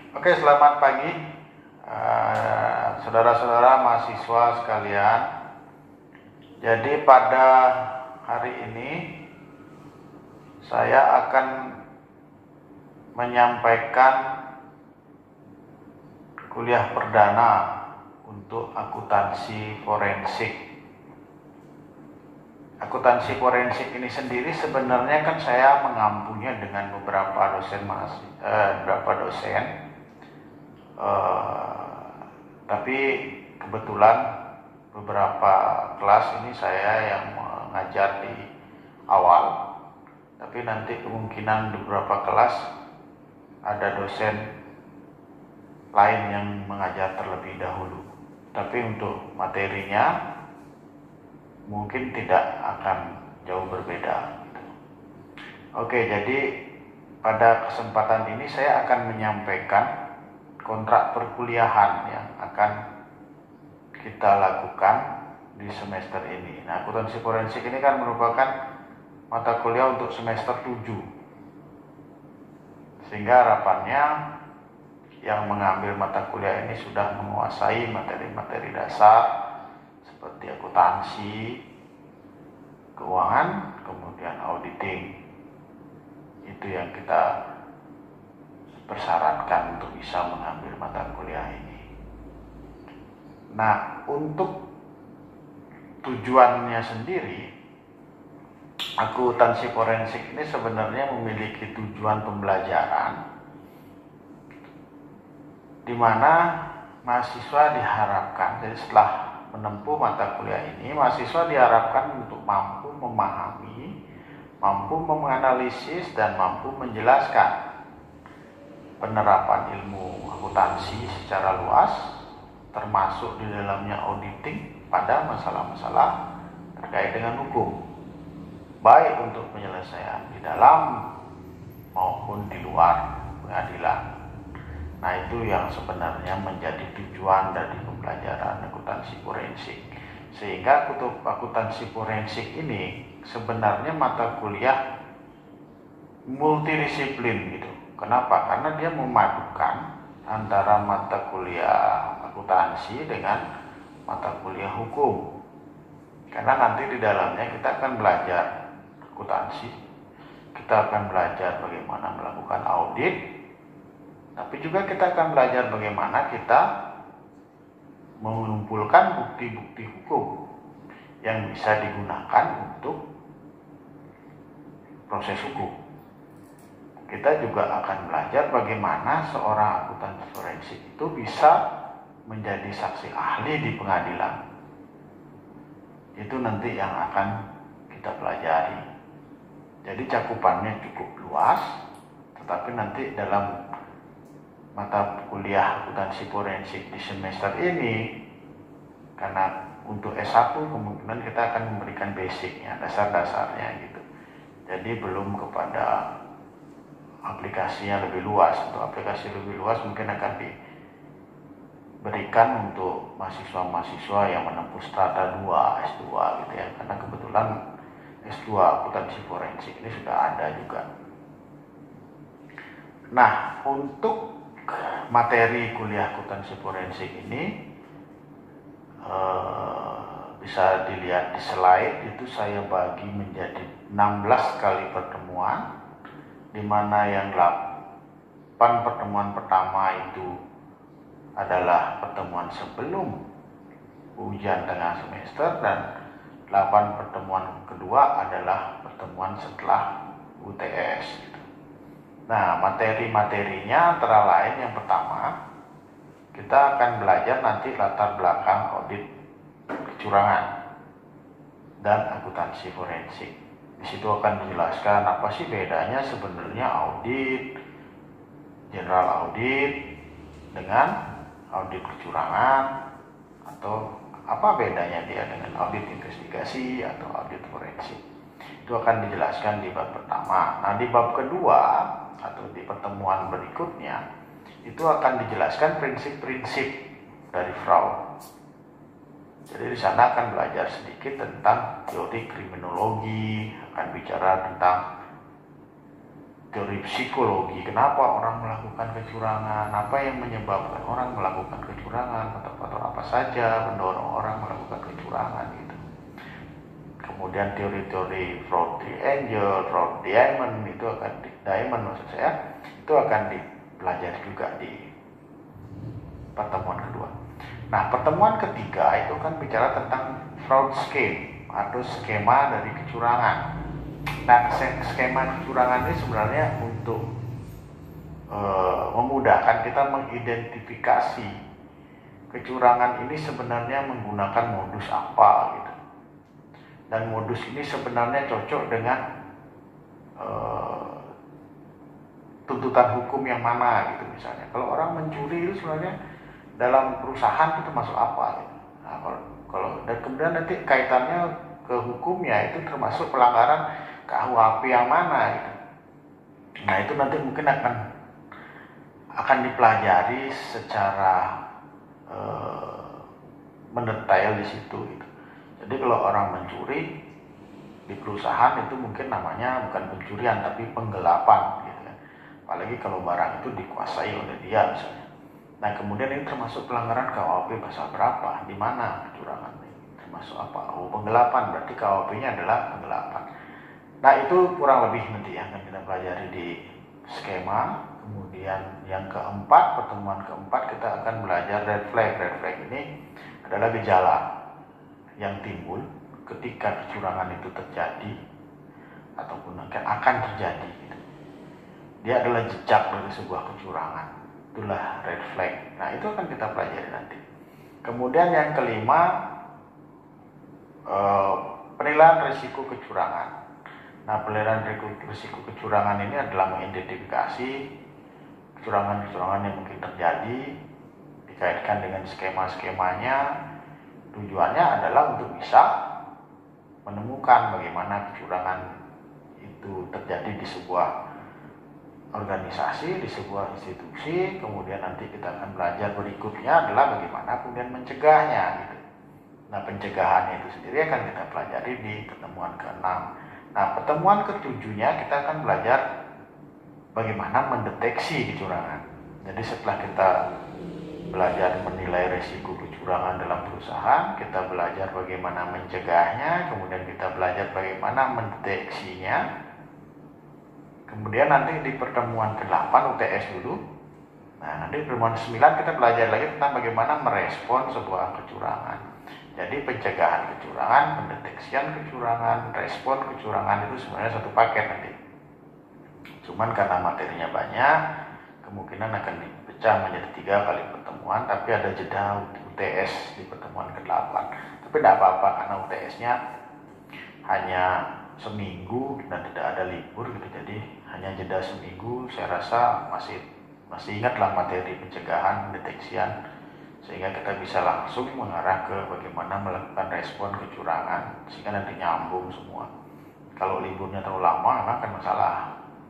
Oke, selamat pagi saudara-saudara mahasiswa sekalian. Jadi pada hari ini saya akan menyampaikan kuliah perdana untuk akuntansi forensik. Akuntansi forensik ini sendiri sebenarnya kan saya mengampunya dengan beberapa dosen tapi kebetulan beberapa kelas ini saya yang mengajar di awal, tapi nanti kemungkinan di beberapa kelas ada dosen lain yang mengajar terlebih dahulu, tapi untuk materinya mungkin tidak akan jauh berbeda gitu. Oke, jadi pada kesempatan ini saya akan menyampaikan kontrak perkuliahan yang akan kita lakukan di semester ini. Nah, akuntansi forensik ini kan merupakan mata kuliah untuk semester 7. Sehingga harapannya yang mengambil mata kuliah ini sudah menguasai materi-materi dasar seperti akuntansi, keuangan, kemudian auditing. Itu yang kita persyaratkan untuk bisa mengambil mata kuliah ini. Nah, untuk tujuannya sendiri, akuntansi forensik ini sebenarnya memiliki tujuan pembelajaran di mana mahasiswa diharapkan, jadi setelah menempuh mata kuliah ini, mahasiswa diharapkan untuk mampu memahami, mampu menganalisis, dan mampu menjelaskan penerapan ilmu akuntansi secara luas, termasuk di dalamnya auditing pada masalah-masalah terkait dengan hukum, baik untuk penyelesaian di dalam maupun di luar pengadilan. Nah, itu yang sebenarnya menjadi tujuan dari pembelajaran akuntansi forensik. Sehingga akuntansi forensik ini sebenarnya mata kuliah multidisiplin gitu. Kenapa? Karena dia memadukan antara mata kuliah akuntansi dengan mata kuliah hukum. Karena nanti di dalamnya kita akan belajar akuntansi, kita akan belajar bagaimana melakukan audit, tapi juga kita akan belajar bagaimana kita mengumpulkan bukti-bukti hukum yang bisa digunakan untuk proses hukum. Kita juga akan belajar bagaimana seorang akuntan forensik itu bisa menjadi saksi ahli di pengadilan. Itu nanti yang akan kita pelajari. Jadi cakupannya cukup luas, tetapi nanti dalam mata kuliah akuntansi forensik di semester ini, karena untuk S1 kemungkinan kita akan memberikan basicnya, dasar-dasarnya gitu. Jadi belum kepada aplikasinya lebih luas. Untuk aplikasi lebih luas mungkin akan diberikan untuk mahasiswa-mahasiswa yang menempuh strata 2, S2 gitu ya. Karena kebetulan S2 akuntansi forensik ini sudah ada juga. Nah, untuk materi kuliah akuntansi forensik ini bisa dilihat di slide, itu saya bagi menjadi 16 kali pertemuan, di mana yang 8 pertemuan pertama itu adalah pertemuan sebelum ujian tengah semester, dan 8 pertemuan kedua adalah pertemuan setelah UTS. Nah, materi-materinya antara lain yang pertama, kita akan belajar nanti latar belakang audit kecurangan dan akuntansi forensik. Di situ akan dijelaskan apa sih bedanya sebenarnya audit, general audit dengan audit kecurangan, atau apa bedanya dia dengan audit investigasi atau audit forensik. Itu akan dijelaskan di bab pertama. Nah, di bab kedua atau di pertemuan berikutnya itu akan dijelaskan prinsip-prinsip dari fraud. Jadi di sana akan belajar sedikit tentang teori kriminologi, akan bicara tentang teori psikologi, kenapa orang melakukan kecurangan, apa yang menyebabkan orang melakukan kecurangan, faktor-faktor apa saja mendorong orang melakukan kecurangan gitu. Kemudian teori-teori fraud triangle, fraud diamond itu akan dipelajari juga di pertemuan kedua. Nah, pertemuan ketiga itu kan bicara tentang fraud scheme atau skema dari kecurangan. Nah, skema kecurangan ini sebenarnya untuk memudahkan kita mengidentifikasi kecurangan ini sebenarnya menggunakan modus apa gitu. Dan modus ini sebenarnya cocok dengan tuntutan hukum yang mana gitu misalnya. Kalau orang mencuri itu sebenarnya dalam perusahaan itu masuk apa gitu. Nah, kalau dan kemudian nanti kaitannya ke hukumnya itu termasuk pelanggaran KUHP yang mana gitu. Nah, itu nanti mungkin akan dipelajari secara mendetail di situ gitu. Jadi kalau orang mencuri di perusahaan itu mungkin namanya bukan pencurian tapi penggelapan gitu kan. Apalagi kalau barang itu dikuasai oleh dia misalnya. Nah, kemudian ini termasuk pelanggaran KUHP pasal berapa? Di mana kecurangan ini? Termasuk apa? Oh, penggelapan, berarti KUHP-nya adalah penggelapan. Nah, itu kurang lebih nanti yang akan kita pelajari di skema. Kemudian yang keempat, pertemuan keempat kita akan belajar red flag. Red flag ini adalah gejala yang timbul ketika kecurangan itu terjadi ataupun akan terjadi gitu. Dia adalah jejak dari sebuah kecurangan, itulah red flag. Nah, itu akan kita pelajari nanti. Kemudian yang kelima, penilaian risiko kecurangan. Nah, penilaian risiko kecurangan ini adalah mengidentifikasi kecurangan-kecurangan yang mungkin terjadi, dikaitkan dengan skema-skemanya. Tujuannya adalah untuk bisa menemukan bagaimana kecurangan itu terjadi di sebuah organisasi, di sebuah institusi. Kemudian nanti kita akan belajar berikutnya adalah bagaimana kemudian mencegahnya gitu. Nah, pencegahannya itu sendiri akan kita pelajari di pertemuan ke-6. Nah, pertemuan ke-7-nya kita akan belajar bagaimana mendeteksi kecurangan. Jadi setelah kita belajar menilai risiko kecurangan dalam perusahaan, kita belajar bagaimana mencegahnya, kemudian kita belajar bagaimana mendeteksinya. Kemudian nanti di pertemuan ke-8 UTS dulu. Nah, nanti pertemuan ke-9 kita belajar lagi tentang bagaimana merespon sebuah kecurangan. Jadi pencegahan kecurangan, pendeteksian kecurangan, respon kecurangan itu sebenarnya satu paket nanti. Cuman karena materinya banyak, kemungkinan akan dipecah menjadi 3 kali pertemuan, tapi ada jeda UTS di pertemuan ke-8. Tapi tidak apa-apa karena UTS-nya hanya seminggu dan tidak ada libur gitu, jadi hanya jeda seminggu. Saya rasa masih ingatlah materi pencegahan, pendeteksian, sehingga kita bisa langsung mengarah ke bagaimana melakukan respon kecurangan sehingga nanti nyambung semua. Kalau liburnya terlalu lama memang akan masalah,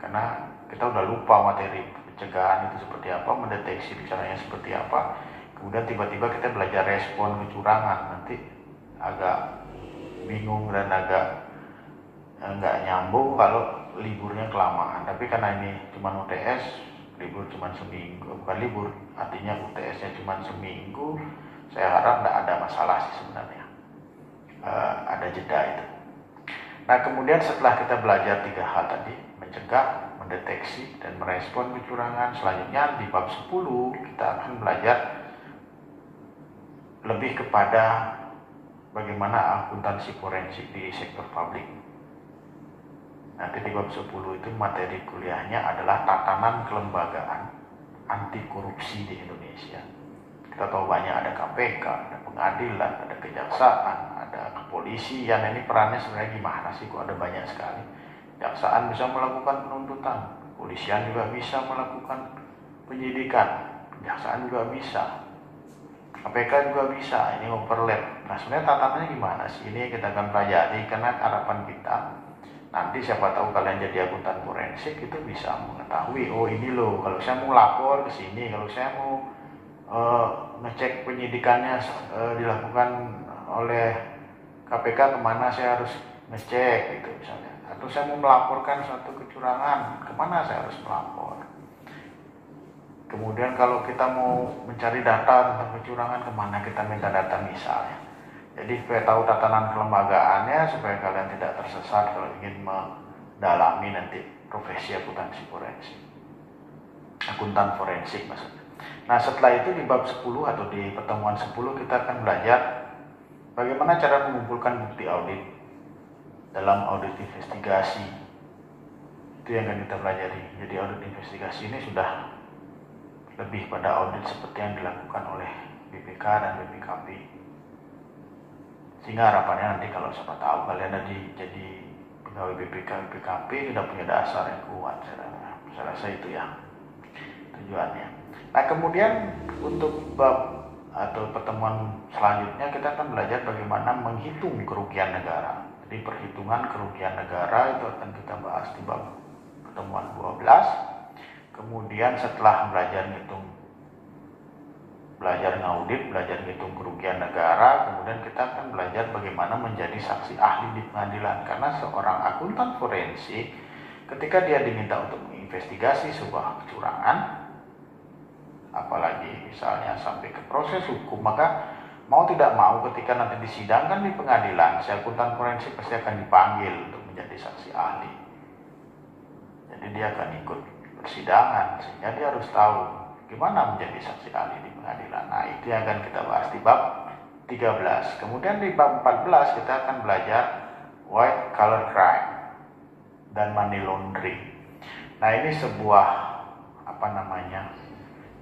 karena kita udah lupa materi pencegahan itu seperti apa, mendeteksi caranya seperti apa, kemudian tiba-tiba kita belajar respon kecurangan, nanti agak bingung dan agak nggak nyambung kalau liburnya kelamaan. Tapi karena ini cuma UTS, libur cuma seminggu, bukan libur, artinya UTS-nya cuma seminggu, saya harap tidak ada masalah sih sebenarnya, ada jeda itu. Nah, kemudian setelah kita belajar 3 hal tadi, mencegah, mendeteksi, dan merespon kecurangan, selanjutnya di bab 10 kita akan belajar lebih kepada bagaimana akuntansi forensik di sektor publik. Nanti di bab 10 itu materi kuliahnya adalah tatanan kelembagaan anti korupsi di Indonesia. Kita tahu banyak ada KPK, ada pengadilan, ada kejaksaan, ada kepolisian. Ini perannya sebenarnya gimana sih, kok ada banyak sekali. Kejaksaan bisa melakukan penuntutan, kepolisian juga bisa melakukan penyidikan, kejaksaan juga bisa, KPK juga bisa, ini overlap. Nah, sebenarnya tatanannya gimana sih? Ini kita akan pelajari, karena harapan kita nanti siapa tahu kalian jadi akuntan forensik itu bisa mengetahui, oh ini loh, kalau saya mau lapor ke sini, kalau saya mau ngecek penyidikannya dilakukan oleh KPK kemana saya harus ngecek gitu misalnya, Atau saya mau melaporkan suatu kecurangan, kemana saya harus melapor? Kemudian kalau kita mau mencari data tentang kecurangan, kemana kita minta data misalnya. Jadi supaya tahu tatanan kelembagaannya, supaya kalian tidak tersesat kalau ingin mendalami nanti profesi akuntansi forensik. Akuntan forensik maksudnya. Nah setelah itu di bab 10 atau di pertemuan 10 kita akan belajar bagaimana cara mengumpulkan bukti audit dalam audit investigasi. Itu yang akan kita pelajari. Jadi audit investigasi ini sudah lebih pada audit seperti yang dilakukan oleh BPK dan BPKP. Sehingga harapannya nanti kalau siapa tahu kalian jadi pegawai BPK, BPKP sudah punya dasar yang kuat. Saya rasa itu ya tujuannya. Nah kemudian untuk bab atau pertemuan selanjutnya kita akan belajar bagaimana menghitung kerugian negara. Jadi perhitungan kerugian negara itu akan kita bahas di bab pertemuan 12. Kemudian setelah belajar ngaudit, belajar ngitung kerugian negara, kemudian kita akan belajar bagaimana menjadi saksi ahli di pengadilan. Karena seorang akuntan forensik ketika dia diminta untuk menginvestigasi sebuah kecurangan, apalagi misalnya sampai ke proses hukum, maka mau tidak mau ketika nanti disidangkan di pengadilan, si akuntan forensik pasti akan dipanggil untuk menjadi saksi ahli. Jadi dia akan ikut persidangan, sehingga dia harus tahu gimana menjadi saksi ahli di pengadilan. Nah itu yang akan kita bahas di bab 13. Kemudian di bab 14 kita akan belajar white collar crime dan money laundering. Nah ini sebuah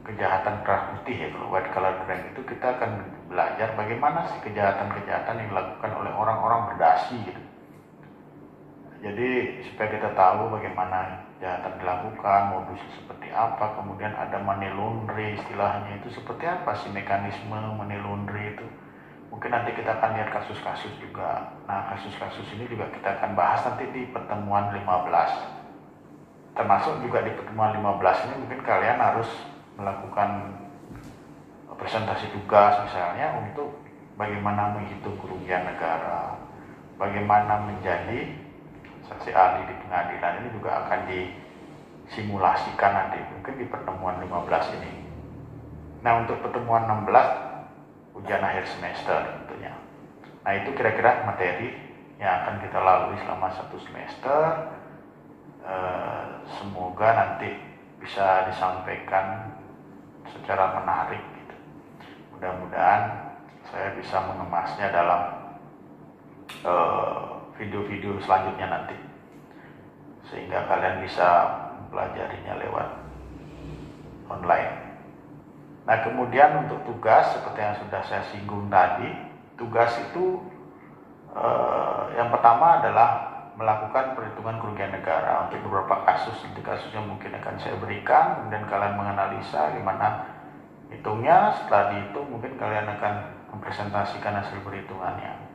kejahatan kerah putih ya. Kalau white collar crime itu kita akan belajar bagaimana sih kejahatan-kejahatan yang dilakukan oleh orang-orang berdasi gitu. Jadi supaya kita tahu bagaimana kejahatan dilakukan, modusnya seperti apa, kemudian ada money laundry istilahnya itu seperti apa sih mekanisme money laundry itu. Mungkin nanti kita akan lihat kasus-kasus juga. Nah kasus-kasus ini juga kita akan bahas nanti di pertemuan 15. Termasuk juga di pertemuan 15 ini mungkin kalian harus melakukan presentasi tugas misalnya untuk bagaimana menghitung kerugian negara, bagaimana menjadi saksi ahli di pengadilan. Ini juga akan disimulasikan nanti mungkin di pertemuan 15 ini. Nah untuk pertemuan 16 ujian akhir semester tentunya. Nah itu kira-kira materi yang akan kita lalui selama satu semester. Semoga nanti bisa disampaikan secara menarik gitu. Mudah-mudahan saya bisa mengemasnya dalam video-video selanjutnya nanti, sehingga kalian bisa mempelajarinya lewat online. Nah kemudian untuk tugas seperti yang sudah saya singgung tadi, tugas itu yang pertama adalah melakukan perhitungan kerugian negara untuk beberapa kasus. Nanti kasusnya mungkin akan saya berikan, kemudian kalian menganalisa gimana hitungnya. Setelah dihitung mungkin kalian akan mempresentasikan hasil perhitungannya.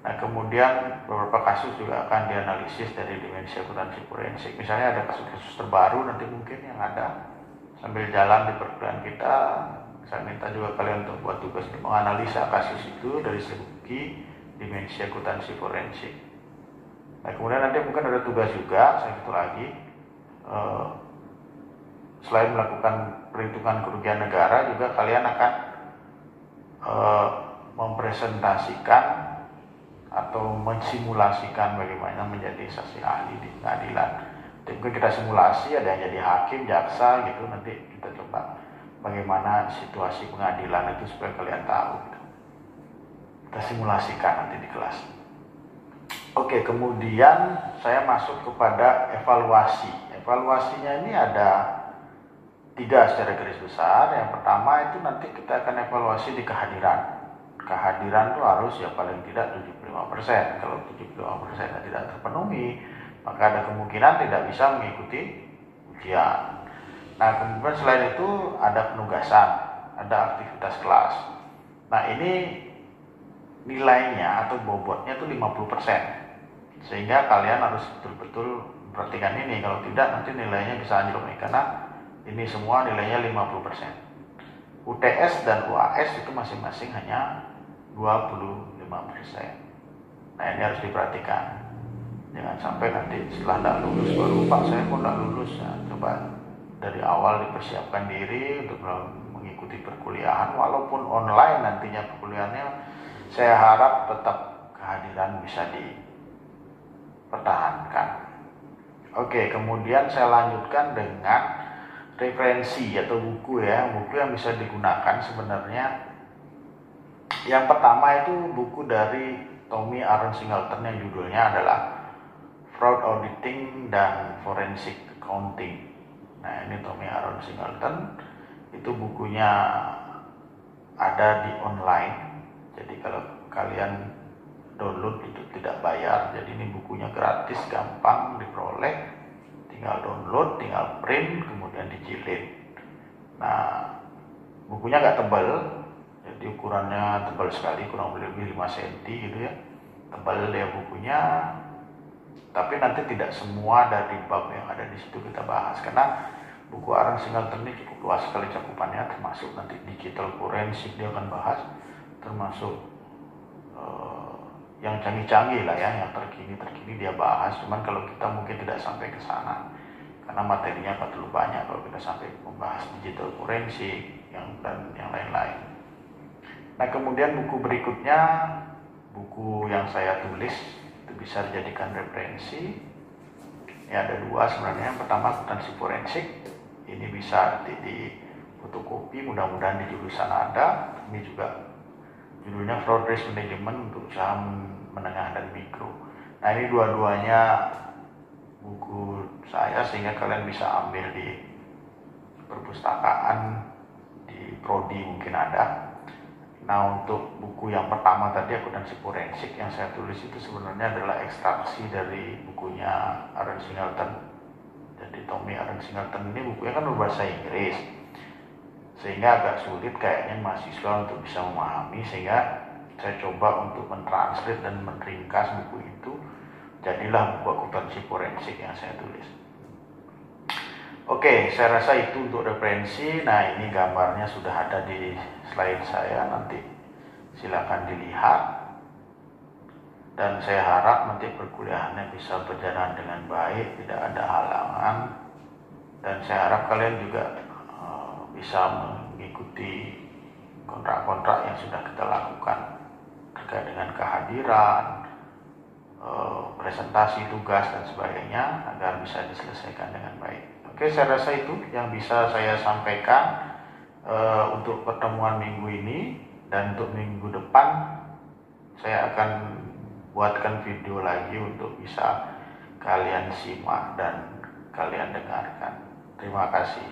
Nah kemudian beberapa kasus juga akan dianalisis dari dimensi akuntansi forensik. Misalnya ada kasus-kasus terbaru nanti mungkin yang ada sambil jalan di perkuliahan kita, saya minta juga kalian untuk buat tugas untuk menganalisa kasus itu dari segi dimensi akuntansi forensik. Nah kemudian nanti mungkin ada tugas juga, saya itu lagi selain melakukan perhitungan kerugian negara, juga kalian akan mempresentasikan atau mensimulasikan bagaimana menjadi saksi ahli di pengadilan. Jadi mungkin kita simulasi, ada yang jadi hakim, jaksa gitu, nanti kita coba bagaimana situasi pengadilan itu supaya kalian tahu gitu. Kita simulasikan nanti di kelas. Oke, kemudian saya masuk kepada evaluasi. Evaluasinya ini ada 3 secara garis besar. Yang pertama itu nanti kita akan evaluasi di kehadiran. Kehadiran itu harus ya paling tidak 75%. Kalau 75% tidak terpenuhi, maka ada kemungkinan tidak bisa mengikuti ujian. Nah kemudian selain itu ada penugasan, ada aktivitas kelas. Nah ini nilainya atau bobotnya itu 50%. Sehingga kalian harus betul-betul perhatikan ini. Kalau tidak nanti nilainya bisa anjlok nih, karena ini semua nilainya 50%. UTS dan UAS itu masing-masing hanya 25%. Nah ini harus diperhatikan. Jangan sampai nanti setelah tidak lulus baru, Pak saya kok tidak lulus. Nah, coba dari awal dipersiapkan diri untuk mengikuti perkuliahan, walaupun online nantinya perkuliahannya, saya harap tetap kehadiran bisa dipertahankan. Oke, kemudian saya lanjutkan dengan referensi atau buku ya, buku yang bisa digunakan sebenarnya. Yang pertama itu buku dari Tommy Aaron Singleton yang judulnya adalah Fraud Auditing dan Forensic Accounting. Nah, ini Tommy Aaron Singleton, itu bukunya ada di online. Jadi kalau kalian download itu tidak bayar. Jadi ini bukunya gratis, gampang diperoleh. Tinggal download, tinggal print, kemudian dijilid. Nah, bukunya nggak tebal, jadi ukurannya tebal sekali, kurang lebih 5 cm gitu ya. Tebal ya bukunya. Tapi nanti tidak semua dari bab yang ada di situ kita bahas, karena buku Aaron Singleton ini cukup luas sekali cakupannya, termasuk nanti digital forensik dia akan bahas, termasuk yang canggih-canggih lah ya, yang terkini dia bahas. Cuman kalau kita mungkin tidak sampai ke sana, karena materinya terlalu banyak kalau kita sampai membahas digital forensik dan yang lain-lain. Nah, kemudian buku berikutnya, buku yang saya tulis bisa dijadikan referensi. Ya, ada dua sebenarnya. Yang pertama akuntansi forensik, ini bisa di fotokopi, mudah-mudahan di jurusan ada. Ini juga judulnya Fraud Risk Management untuk usaha menengah dan mikro. Nah, ini dua-duanya buku saya, sehingga kalian bisa ambil di perpustakaan, di prodi mungkin ada. Nah, untuk buku yang pertama tadi, akuntansi forensik, yang saya tulis itu sebenarnya adalah ekstraksi dari bukunya Aaron Singleton. Jadi Tommy Aaron Singleton ini bukunya kan berbahasa Inggris, sehingga agak sulit kayaknya mahasiswa untuk bisa memahami, sehingga saya coba untuk mentranslate dan meringkas buku itu, jadilah buku akuntansi forensik yang saya tulis. Oke, saya rasa itu untuk referensi. Nah, ini gambarnya sudah ada di slide saya, nanti silakan dilihat. Dan saya harap nanti perkuliahannya bisa berjalan dengan baik, tidak ada halangan. Dan saya harap kalian juga bisa mengikuti kontrak-kontrak yang sudah kita lakukan terkait dengan kehadiran, presentasi tugas dan sebagainya, agar bisa diselesaikan dengan baik. Oke, saya rasa itu yang bisa saya sampaikan untuk pertemuan minggu ini. Dan untuk minggu depan saya akan buatkan video lagi untuk bisa kalian simak dan kalian dengarkan. Terima kasih.